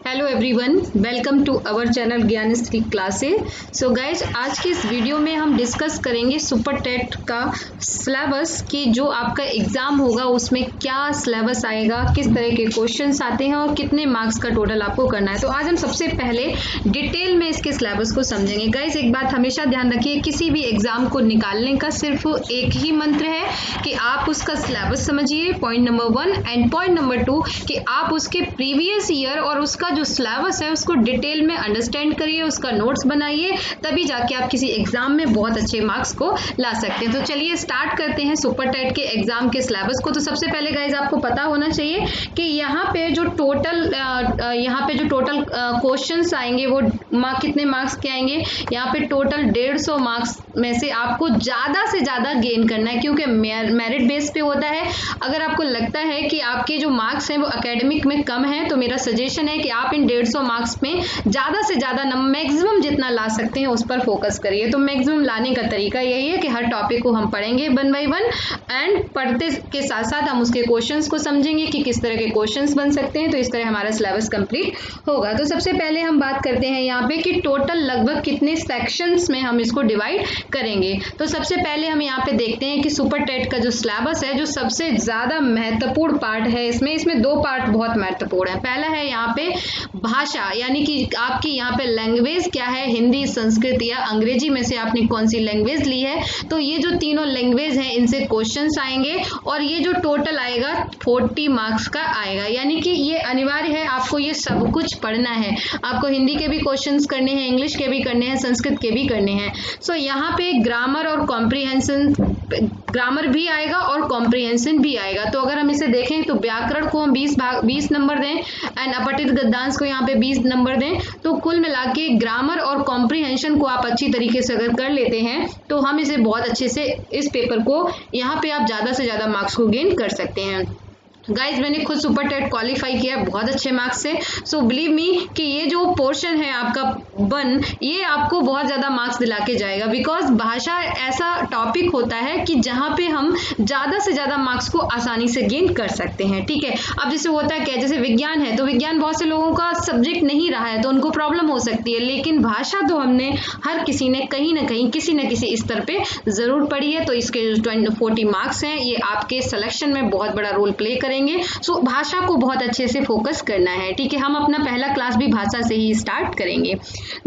Hello everyone, welcome to our channel Gyanshree classes. So guys, आज की इस वीडियो में हम डिस्कस करेंगे सुपर टेट का सिलेबस कि जो आपका एग्जाम होगा उसमें क्या सिलेबस आएगा, किस तरह के क्वेश्चंस आते हैं और कितने मार्क्स का टोटल आपको करना है। तो आज हम सबसे पहले डिटेल में इसके सिलेबस को समझेंगे। गाइज, एक बात हमेशा ध्यान रखिए, किसी भी एग्जाम को निकालने का सिर्फ एक ही मंत्र है कि आप उसका सिलेबस समझिए, point number 1, and point number 2 कि आप उसके प्रीवियस ईयर और उसका जो सिलेबस है उसको डिटेल में अंडरस्टैंड करिए, उसका नोट्स बनाइए, तभी जाके आप किसी एग्जाम में बहुत अच्छे मार्क्स को ला सकते हैं। तो चलिए स्टार्ट करते हैं सुपर टेट के एग्जाम के सिलेबस को। तो सबसे पहले गाइज आपको पता होना चाहिए कि यहाँ पे जो टोटल क्वेश्चंस आएंगे वो कितने मार्क्स के आएंगे। यहाँ पे टोटल 150 मार्क्स में से आपको ज्यादा से ज्यादा गेन करना है, क्योंकि मेरिट बेस पे होता है। अगर आपको लगता है कि आपके जो मार्क्स हैं वो एकेडमिक में कम है, तो मेरा सजेशन है कि आप इन 150 मार्क्स में ज्यादा से ज्यादा मैक्सिमम जितना ला सकते हैं उस पर फोकस करिए। तो मैक्सिमम लाने का तरीका यही है कि हर टॉपिक को हम पढ़ेंगे 1 बाय 1, एंड पढ़ते के साथ साथ हम उसके क्वेश्चंस को समझेंगे कि किस तरह के क्वेश्चंस बन सकते हैं। तो इस तरह हमारा सिलेबस कंप्लीट होगा। तो सबसे पहले हम बात करते हैं यहाँ पे कि टोटल लगभग कितने सेक्शंस में हम इसको डिवाइड करेंगे। तो सबसे पहले हम यहाँ पे देखते हैं कि सुपर टेट का जो सिलेबस है, जो सबसे ज्यादा महत्वपूर्ण पार्ट है इसमें 2 पार्ट बहुत महत्वपूर्ण है। पहला है यहाँ पे भाषा, यानी कि आपकी यहाँ पे लैंग्वेज क्या है, हिंदी, संस्कृत या अंग्रेजी में से आपने कौन सी लैंग्वेज ली है। तो ये जो तीनों लैंग्वेज हैं इनसे क्वेश्चंस आएंगे और ये जो टोटल आएगा 40 मार्क्स का आएगा। यानी कि ये अनिवार्य है, आपको ये सब कुछ पढ़ना है। आपको हिंदी के भी क्वेश्चंस करने हैं, इंग्लिश के भी करने हैं, संस्कृत के भी करने हैं। सो यहाँ पे ग्रामर और कॉम्प्रिहेंशन, ग्रामर भी आएगा और कॉम्प्रिहेंशन भी आएगा। तो अगर हम इसे देखें तो व्याकरण को हम 20 नंबर दें एंड अपठित गद्यांश को यहाँ पे 20 नंबर दें, तो कुल मिला के ग्रामर और कॉम्प्रिहेंशन को आप अच्छी तरीके से अगर कर लेते हैं तो हम इसे बहुत अच्छे से इस पेपर को यहाँ पे आप ज्यादा से ज्यादा मार्क्स को गेन कर सकते हैं। गाइज, मैंने खुद सुपर टेट क्वालिफाई किया बहुत अच्छे मार्क्स से। सो बिलीव मी कि ये जो पोर्शन है आपका 1, ये आपको बहुत ज्यादा मार्क्स दिला के जाएगा, बिकॉज भाषा ऐसा टॉपिक होता है कि जहाँ पे हम ज्यादा से ज्यादा मार्क्स को आसानी से गेन कर सकते हैं। ठीक है, अब जैसे होता है क्या, जैसे विज्ञान है तो विज्ञान बहुत से लोगों का सब्जेक्ट नहीं रहा है तो उनको प्रॉब्लम हो सकती है, लेकिन भाषा तो हमने हर किसी ने कहीं ना कहीं किसी न किसी स्तर पे जरूर पढ़ी है। तो इसके 40 मार्क्स हैं, ये आपके सिलेक्शन में बहुत बड़ा रोल प्ले करेंगे। सो भाषा को बहुत अच्छे से फोकस करना है। ठीक है, हम अपना पहला क्लास भी भाषा से ही स्टार्ट करेंगे।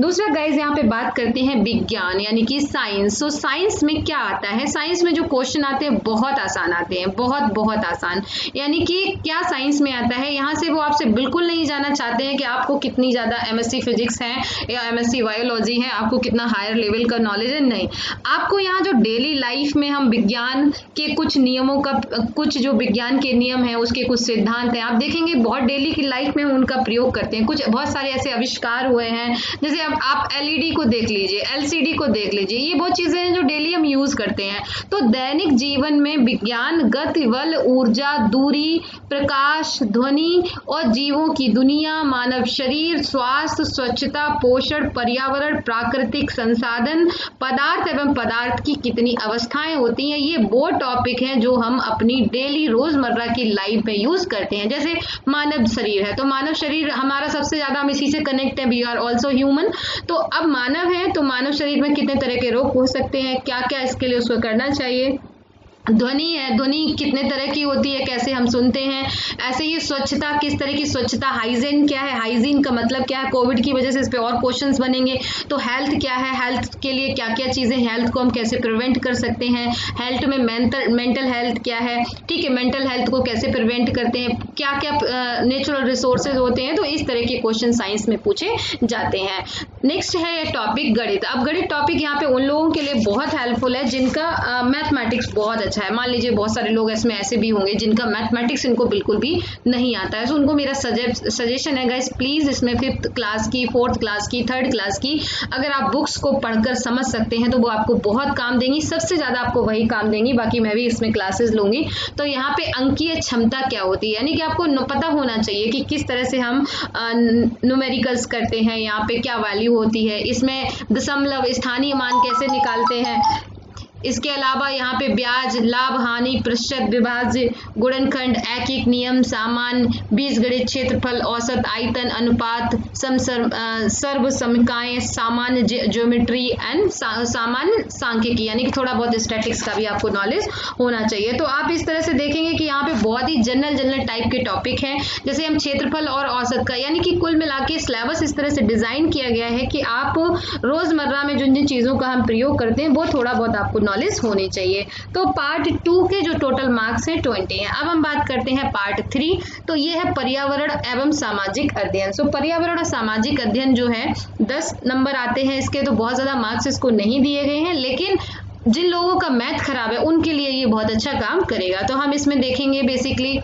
दूसरा गाइज, यहाँ पे बात करते हैं विज्ञान यानी कि साइंस। सो साइंस में क्या आता है, साइंस में जो क्वेश्चन आते हैं बहुत आसान आते हैं, बहुत आसान। यानी कि क्या साइंस में आता है, यहाँ से वो आपसे बिल्कुल नहीं जानना चाहते हैं कि आपको कितनी ज्यादा MSc फिजिक्स है या MSc बायोलॉजी है, आपको कितना हायर लेवल का नॉलेज है। नहीं, आपको यहाँ जो डेली लाइफ में हम विज्ञान के कुछ नियमों का, कुछ जो विज्ञान के नियम है उसके कुछ सिद्धांत हैं, आप देखेंगे बहुत डेली की लाइफ में उनका प्रयोग करते हैं। कुछ बहुत सारे ऐसे आविष्कार हुए हैं, जैसे अब आप LED को देख लीजिए, LCD को देख लीजिए, ये बहुत चीजें हैं जो डेली हम यूज करते हैं। तो दैनिक जीवन में विज्ञान गति, बल, ऊर्जा, दूरी, प्रकाश, ध्वनि और जीवों की दुनिया, मानव शरीर, स्वास्थ्य, स्वच्छता, पोषण, पर्यावरण, प्राकृतिक संसाधन, पदार्थ एवं पदार्थ की कितनी अवस्थाएं होती हैं, ये वो टॉपिक हैं जो हम अपनी डेली रोजमर्रा की लाइफ में यूज करते हैं। जैसे मानव शरीर है तो मानव शरीर हमारा सबसे ज्यादा, हम इसी से कनेक्ट है, वी आर ऑल्सो ह्यूमन। तो अब मानव है तो मानव शरीर में कितने तरह के रोग हो सकते हैं, क्या क्या इसके लिए उसको करना चाहिए। ध्वनि है, ध्वनि कितने तरह की होती है, कैसे हम सुनते हैं। ऐसे ही स्वच्छता, किस तरह की स्वच्छता, हाइजीन क्या है, हाइजीन का मतलब क्या है, कोविड की वजह से इस पे और क्वेश्चंस बनेंगे। तो हेल्थ क्या है, हेल्थ के लिए क्या क्या चीजें, हेल्थ को हम कैसे प्रिवेंट कर सकते हैं, हेल्थ में मेंटल हेल्थ क्या है। ठीक है, मेंटल हेल्थ को कैसे प्रिवेंट करते हैं, क्या क्या नेचुरल रिसोर्सेज होते हैं। तो इस तरह के क्वेश्चन साइंस में पूछे जाते हैं। नेक्स्ट है टॉपिक गणित। अब गणित टॉपिक यहाँ पे उन लोगों के लिए बहुत हेल्पफुल है जिनका मैथमेटिक्स बहुत अच्छा है। मान लीजिए बहुत सारे लोग इसमें ऐसे भी होंगे जिनका मैथमेटिक्स इनको बिल्कुल भी नहीं आता है, तो उनको मेरा सजेशन है गाइस, प्लीज इसमें 5th क्लास की, 4th क्लास की, 3rd क्लास की अगर आप बुक्स को पढ़कर समझ सकते हैं तो वो आपको बहुत काम देंगी, सबसे ज्यादा आपको वही काम देंगी। बाकी मैं भी इसमें क्लासेस लूंगी। तो यहाँ पे अंकीय क्षमता क्या होती है, यानी कि आपको पता होना चाहिए कि किस तरह से हम न्यूमेरिकल्स करते हैं, यहाँ पे क्या वैल्यू होती है, इसमें दशमलव, स्थानीय मान कैसे निकालते हैं, इसके अलावा यहाँ पे ब्याज, लाभ, हानि, प्रतिशत, विभाज्य, गुणनखंड, ऐकिक नियम, सामान्य, बीजगणित, क्षेत्रफल, औसत, आयतन, अनुपात, सर्व समीकरण, सामान्य ज्योमेट्री एंड सामान्य सांख्यिकी, यानी कि थोड़ा बहुत स्टैटिक्स का भी आपको नॉलेज होना चाहिए। तो आप इस तरह से देखेंगे कि यहाँ पे बहुत ही जनरल टाइप के टॉपिक हैं। जैसे हम क्षेत्रफल और औसत का, यानी कि कुल मिला के सिलेबस इस तरह से डिजाइन किया गया है कि आप रोजमर्रा में जिन जिन चीजों का हम प्रयोग करते हैं वो थोड़ा बहुत आपको नॉलेज होनी चाहिए। तो पार्ट 2 के जो टोटल मार्क्स हैं 20 हैं। अब हम बात करते हैं पार्ट 3, तो ये है पर्यावरण एवं सामाजिक अध्ययन। सो पर्यावरण और सामाजिक अध्ययन जो है 10 नंबर आते हैं इसके, तो बहुत ज्यादा मार्क्स इसको नहीं दिए गए हैं, लेकिन जिन लोगों का मैथ खराब है उनके लिए ये बहुत अच्छा काम करेगा। तो हम इसमें देखेंगे बेसिकली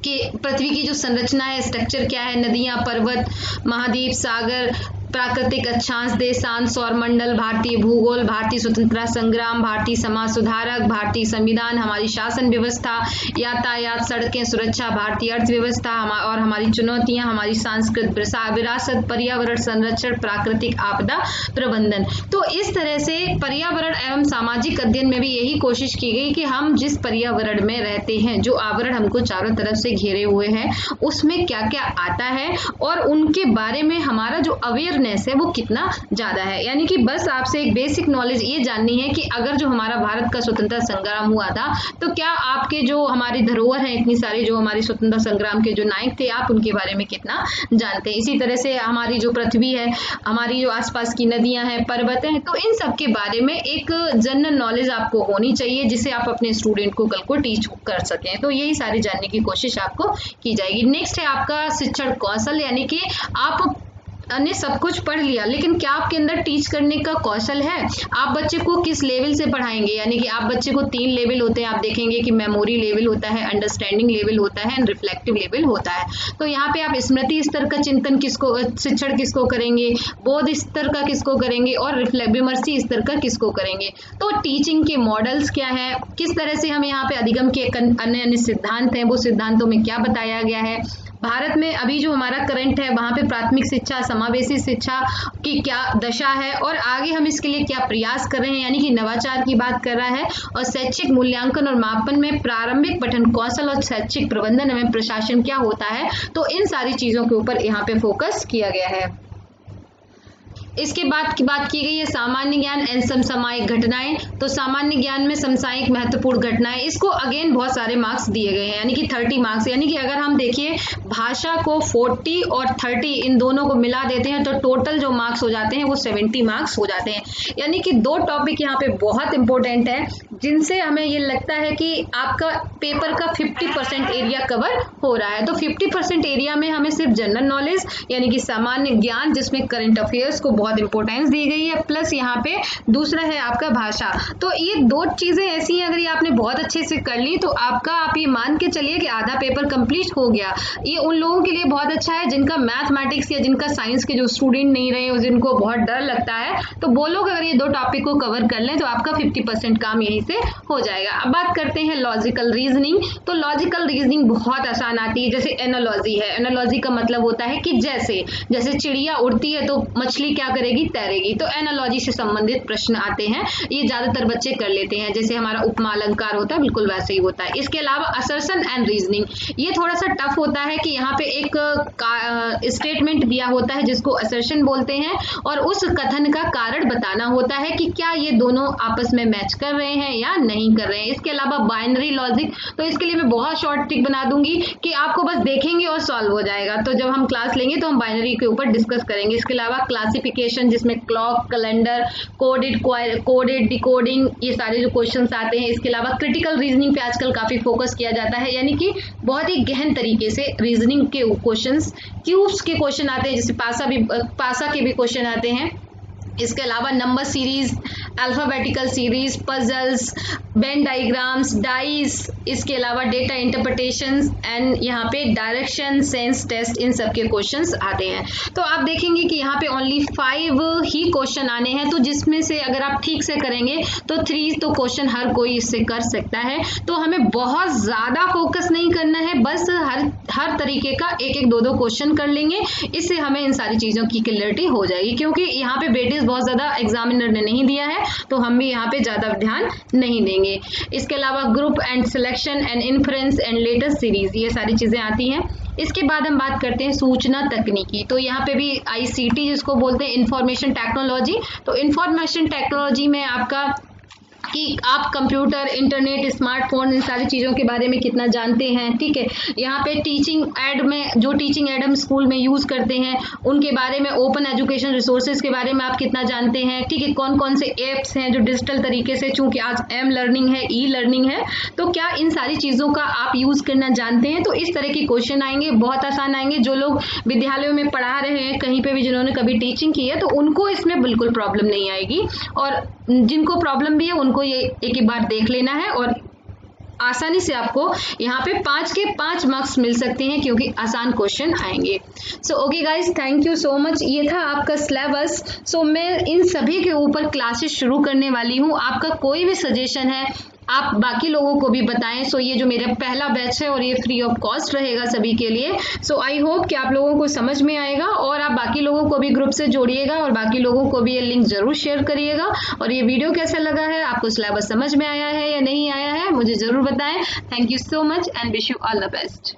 कि पृथ्वी की जो संरचना है, स्ट्रक्चर क्या है, नदियां, पर्वत, महाद्वीप, सागर, प्राकृतिक अक्षांश, देशांश, सौरमंडल, भारतीय भूगोल, भारतीय स्वतंत्रता संग्राम, भारतीय समाज सुधारक, भारतीय संविधान, हमारी शासन व्यवस्था, यातायात, सड़कें, सुरक्षा, भारतीय अर्थव्यवस्था और हमारी चुनौतियां, हमारी सांस्कृतिक विरासत, पर्यावरण संरक्षण, प्राकृतिक आपदा प्रबंधन। तो इस तरह से पर्यावरण एवं सामाजिक अध्ययन में भी यही कोशिश की गई कि हम जिस पर्यावरण में रहते हैं, जो आवरण हमको चारों तरफ से घेरे हुए हैं, उसमें क्या क्या आता है और उनके बारे में हमारा जो अवेयर है वो कितना ज्यादा है। यानी कि बस आपसे एक बेसिक नॉलेज ये जाननी है कि अगर जो हमारा भारत का स्वतंत्रता संग्राम हुआ था तो क्या आपके जो हमारी धरोहर है इतनी सारी, जो हमारी स्वतंत्रता संग्राम के जो नायक थे, आप उनके बारे में कितना जानते हैं। इसी तरह से हमारी जो पृथ्वी है, हमारी जो आसपास की नदियां हैं, पर्वत हैं, तो इन सब के बारे में एक जनरल नॉलेज आपको होनी चाहिए जिसे आप अपने स्टूडेंट को कल को टीच कर सकें। तो यही सारी जानने की कोशिश आपको की जाएगी। नेक्स्ट है आपका शिक्षण कौशल, यानी कि आप ने सब कुछ पढ़ लिया लेकिन क्या आपके अंदर टीच करने का कौशल है। आप बच्चे को किस लेवल से पढ़ाएंगे, यानी कि आप बच्चे को 3 लेवल होते हैं। आप देखेंगे कि मेमोरी लेवल होता है, अंडरस्टैंडिंग लेवल होता है एंड रिफ्लेक्टिव लेवल होता है। तो यहाँ पे आप स्मृति स्तर का चिंतन किसको, शिक्षण किसको करेंगे, बोध स्तर का किसको करेंगे और विमर्शी स्तर का किसको करेंगे। तो टीचिंग के मॉडल्स क्या है, किस तरह से हम यहाँ पे अधिगम के अन्य सिद्धांत हैं, वो सिद्धांतों में क्या बताया गया है। भारत में अभी जो हमारा करंट है वहां पे प्राथमिक शिक्षा, समावेशी शिक्षा की क्या दशा है और आगे हम इसके लिए क्या प्रयास कर रहे हैं, यानी कि नवाचार की बात कर रहा है। और शैक्षिक मूल्यांकन और मापन में प्रारंभिक पठन कौशल और शैक्षिक प्रबंधन में प्रशासन क्या होता है। तो इन सारी चीजों के ऊपर यहाँ पे फोकस किया गया है। इसके बाद की बात की गई है सामान्य ज्ञान एंड समसामयिक घटनाएं। तो सामान्य ज्ञान में समसामयिक महत्वपूर्ण घटनाएं, इसको अगेन बहुत सारे मार्क्स दिए गए हैं, यानी कि 30 मार्क्स। यानी कि अगर हम देखिए भाषा को 40 और 30 इन दोनों को मिला देते हैं तो टोटल जो मार्क्स हो जाते हैं वो 70 मार्क्स हो जाते हैं। यानी कि 2 टॉपिक यहाँ पे बहुत इंपॉर्टेंट है जिनसे हमें ये लगता है कि आपका पेपर का 50% एरिया कवर हो रहा है। तो 50% एरिया में हमें सिर्फ जनरल नॉलेज यानी कि सामान्य ज्ञान जिसमें करंट अफेयर्स को बहुत इंपॉर्टेंस दी गई है, प्लस यहाँ पे दूसरा है आपका भाषा। तो ये 2 चीजें ऐसी हैं, अगर ये आपने बहुत अच्छे से कर ली तो आपका, आप ये मान के चलिए कि आधा पेपर कंप्लीट हो गया। ये उन लोगों के लिए बहुत अच्छा है जिनका मैथमेटिक्स या जिनका साइंस के जो स्टूडेंट नहीं रहे, जिनको बहुत डर लगता है, तो वो लोग अगर ये 2 टॉपिक को कवर कर लें तो आपका 50% काम यहीं से हो जाएगा। अब बात करते हैं लॉजिकल रीजनिंग। तो लॉजिकल रीजनिंग बहुत आसान आती है। जैसे एनालॉजी है, एनालॉजी का मतलब होता है कि जैसे चिड़िया उड़ती है तो मछली क्या करेगी, तैरेगी। तो एनालॉजी से संबंधित प्रश्न आते हैं, ये ज्यादातर बच्चे कर लेते हैं। जैसे हमारा उपमा अलंकार होता है, बिल्कुल वैसे ही होता है। इसके अलावा असर्शन एंड रीजनिंग, ये थोड़ा सा टफ होता है कि यहाँ पे एक स्टेटमेंट दिया होता है जिसको असर्शन बोलते हैं और उस कथन का कारण बताना होता है कि क्या ये दोनों आपस में मैच कर रहे हैं या नहीं कर रहे हैं। इसके अलावा बाइनरी लॉजिक, तो इसके लिए मैं बहुत शॉर्ट ट्रिक बना दूंगी कि आपको बस देखेंगे और सॉल्व हो जाएगा। तो जब हम क्लास लेंगे तो हम बाइनरी के ऊपर डिस्कस करेंगे। इसके अलावा क्लासिफिकेशन जिसमें क्लॉक, कैलेंडर, कोडेड, डिकोडिंग, ये सारे जो क्वेश्चंस आते हैं। इसके अलावा क्रिटिकल रीजनिंग पे आजकल काफी फोकस किया जाता है, यानी कि बहुत ही गहन तरीके से रीजनिंग के क्वेश्चंस, क्यूब्स के क्वेश्चन आते हैं, जैसे पासा के भी क्वेश्चन आते हैं। इसके अलावा number series, alphabetical series, puzzles, Venn diagrams, dice, इसके अलावा डेटा इंटरप्रिटेशंस एंड यहाँ पे डायरेक्शन, सेंस टेस्ट, इन सब के क्वेश्चंस आते हैं। तो आप देखेंगे कि यहाँ पे ओनली 5 ही क्वेश्चन आने हैं, तो जिसमें से अगर आप ठीक से करेंगे तो 3 तो क्वेश्चन हर कोई इससे कर सकता है। तो हमें बहुत ज्यादा फोकस नहीं करना है, बस हर तरीके का 1-1, 2-2 क्वेश्चन कर लेंगे, इससे हमें इन सारी चीजों की क्लियरिटी हो जाएगी। क्योंकि यहाँ पे वेटेज बहुत ज्यादा एग्जामिनर ने नहीं दिया है, तो हम भी यहाँ पे ज़्यादा ध्यान नहीं देंगे। इसके अलावा group and selection and inference and latest series, ये सारी चीज़ें आती हैं। इसके बाद हम बात करते हैं सूचना तकनीकी। तो यहाँ पे भी ICT जिसको बोलते हैं इंफॉर्मेशन टेक्नोलॉजी। तो इंफॉर्मेशन टेक्नोलॉजी में आपका कि आप कंप्यूटर, इंटरनेट, स्मार्टफोन, इन सारी चीज़ों के बारे में कितना जानते हैं, ठीक है। यहाँ पे टीचिंग एड में, जो टीचिंग एड हम स्कूल में यूज़ करते हैं उनके बारे में, ओपन एजुकेशन रिसोर्सेज के बारे में आप कितना जानते हैं, ठीक है। कौन कौन से एप्स हैं जो डिजिटल तरीके से, चूंकि आज एम लर्निंग है, ई लर्निंग है, तो क्या इन सारी चीज़ों का आप यूज़ करना जानते हैं। तो इस तरह के क्वेश्चन आएंगे, बहुत आसान आएंगे। जो लोग विद्यालयों में पढ़ा रहे हैं, कहीं पे भी जिन्होंने कभी टीचिंग की है, तो उनको इसमें बिल्कुल प्रॉब्लम नहीं आएगी, और जिनको प्रॉब्लम भी है उनको ये एक ही बार देख लेना है और आसानी से आपको यहाँ पे 5 के 5 मार्क्स मिल सकते हैं, क्योंकि आसान क्वेश्चन आएंगे। So okay guys, thank you so much. ये था आपका सिलेबस। सो मैं इन सभी के ऊपर क्लासेस शुरू करने वाली हूँ। आपका कोई भी सजेशन है आप बाकी लोगों को भी बताएं। सो ये जो मेरा पहला बैच है और ये फ्री ऑफ कॉस्ट रहेगा सभी के लिए। सो आई होप कि आप लोगों को समझ में आएगा, और आप बाकी लोगों को भी ग्रुप से जोड़िएगा और बाकी लोगों को भी ये लिंक जरूर शेयर करिएगा। और ये वीडियो कैसा लगा है, आपको सिलेबस समझ में आया है या नहीं आया है, मुझे जरूर बताएं। Thank you so much and wish you all the best.